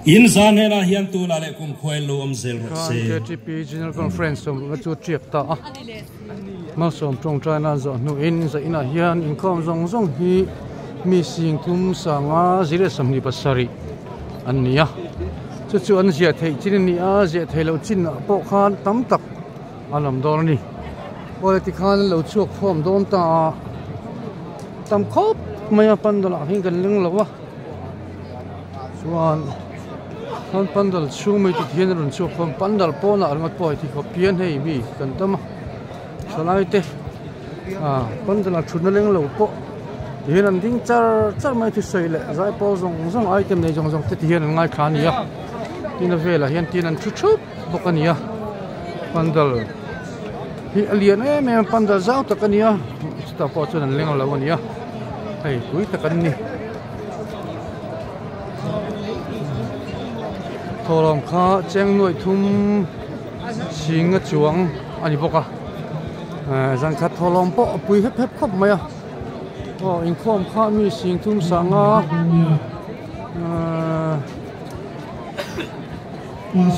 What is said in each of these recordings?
in zan hena hian tu la le kum khoi lo om zel ro se KTP General Conference som ga chu triak ta ma som trong china zo nu in za ina hian in khom zong zong hi mi sing thum sanga zire samni pasari ania chu an zia thei chin ni a zia thei lo chin po khan tam tak alam dor ni politi khan lo chuak khom dom ta tam khop maya pandala hin kan ling lo wa chuan han pandal chu mai ti hian run chu khom pandal pona arngat poi ti khop pian hei mi kan tama salai te pandala thun leng lo po hian an ding char mai ti sei le zai po zong item nei zong te ti hian ngai khan ya tina vela hian tin an thu bokania pandal hi alien me pandal zau takania sta po chuan an leng lo ania hei tui takan ni thorom kha cheng noi thum singa chuang ani boka zan kha tholom po pui hep khop maya in khom kha mi sing thum sanga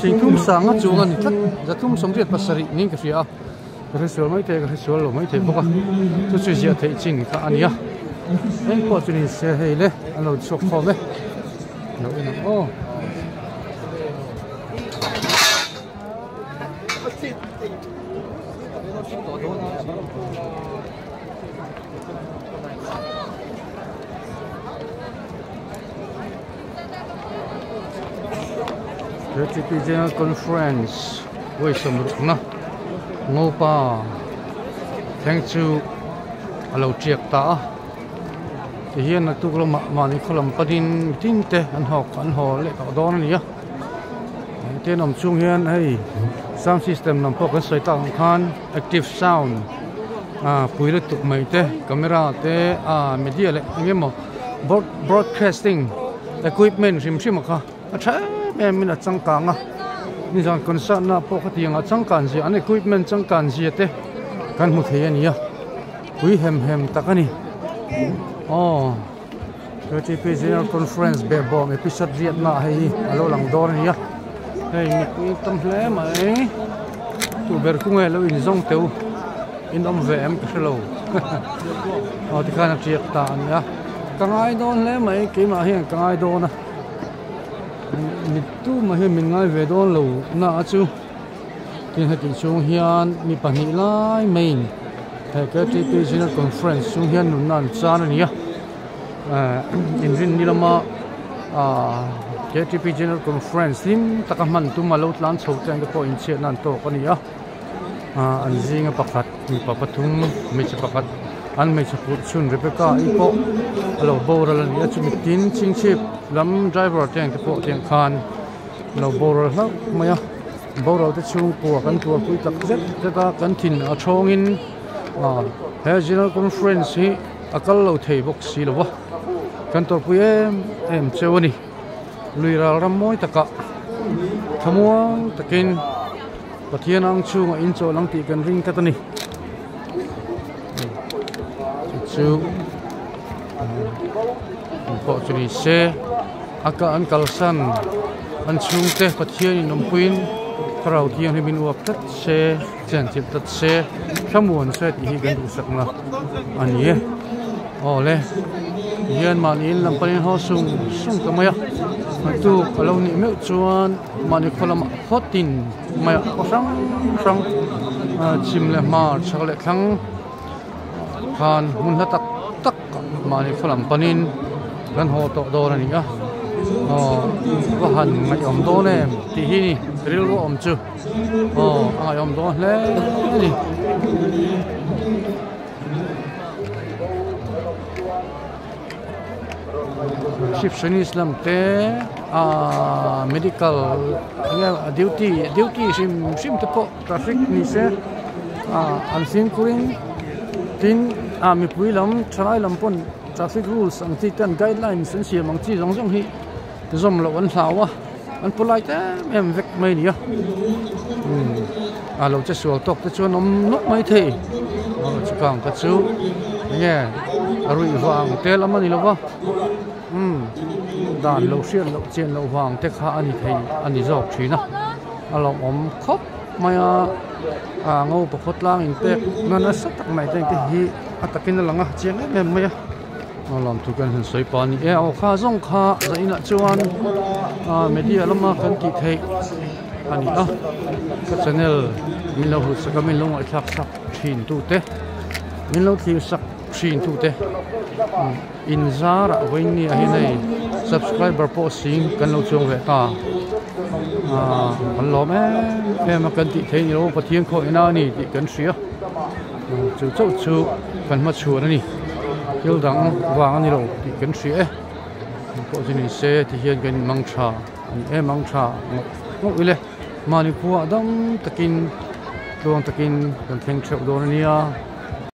sing thum sanga chuang ani thlat za thum somriat pasari ning ka ria resol mai te ka resol lo mai te boka chu zia thei ching kha ania en po chuni se hele alo chok khome no ina KTP General Conference với sầm rực na ngô pa thank you alo triak ta thì hiện là tu lo mà ni kholam padin tin te an ho le ka don ni ya te nom chung hian hei sound system nam pok soi ta khan active sound pui le tuk mai te camera te media le ngemo broadcasting equipment sim kha acha em là chang kang ni jang concert na po khati nga chang kan ji an equipment chang kan ji te kan mu thei ani ya pui hem takani KTP General Conference be bom episode riat na hei alo lang dor ni ya hei mi tam hle mai tu ber ku nge lo in zong teu in om ve em ka lo ti khana triak ta ni ya kangai don le mai ke ma hian kangai don na mi tu ma hian min ngai ve don lo na chu tin hatin chung hian mi pani lai main KTP General Conference chung hian nun nan chan ani ya in rin ni lama KTP General Conference lim takaman tu malo tlan chho tang ko in che nan to ko ni ya an zinga pakhat mi papathum mi che pakhat an mai chu chun Rebecca ipo alo boral ni chu mi tin ching chip lam driver tang ko tang khan lo boral ha maya boral te chung ko kan tu pui tak zet ta kan thin a thongin General Conference hi akal lo thei bok si lo wa kan to pui em chewani luiral ram moi taka thamuang takin pathian ang chung in cho lang ti kan ring katani chu po chuni se aka an kalsan an chung te pathian in nompuin karau tiang ni min uap tat se chen chip tat se thamuan se ti hi kan du sakna ani ole hian man in lampanin ho sung kamaya tu kalau ni me chuan mani kholam hotin maya sang chim le ma chakle thang khan mun tak mani kholam panin kan ho to do ani a wa han mai om do ne ti hi ni ril wo om chu ai om do le ni receptionist lam te medical duty sim te po traffic ni se an sim kuring tin mi pui lam trai lam pon traffic rules ang ti tan guidelines an siam ang chi jong hi zom lo an hlawa an polite em vek mai ni lo che sual tok te chuan om nok mai thei chukang ka chu nge arui wang tel amani lo wa đàn lâu xuyên lâu chiên lâu vàng tết khá anh thấy anh dọc trí na lòng ôm khóc mày ngô bọc hot lang in tết nó sắp tắc mày tên cái hi takin lang chiang em mày nó làm thuกันsoi pa ni ao kha zong kha zaina chuan media lama kan ki thei ani ka channel min lo hu saka min lo thak sak thin tu te min lo thi sak thin tu te in zara waini a hinai subscriber po sing kan lo chung ve ta kan lo em kan ti thei ni lo pathian kho ina ni ti kan sia chu kan ma chu ani hil dang wang ani lo ti kan sia ko jini se ti hian kan mang tha ani mang tha ngok ile mani khuwa dam takin tuang takin kan theng theu don ania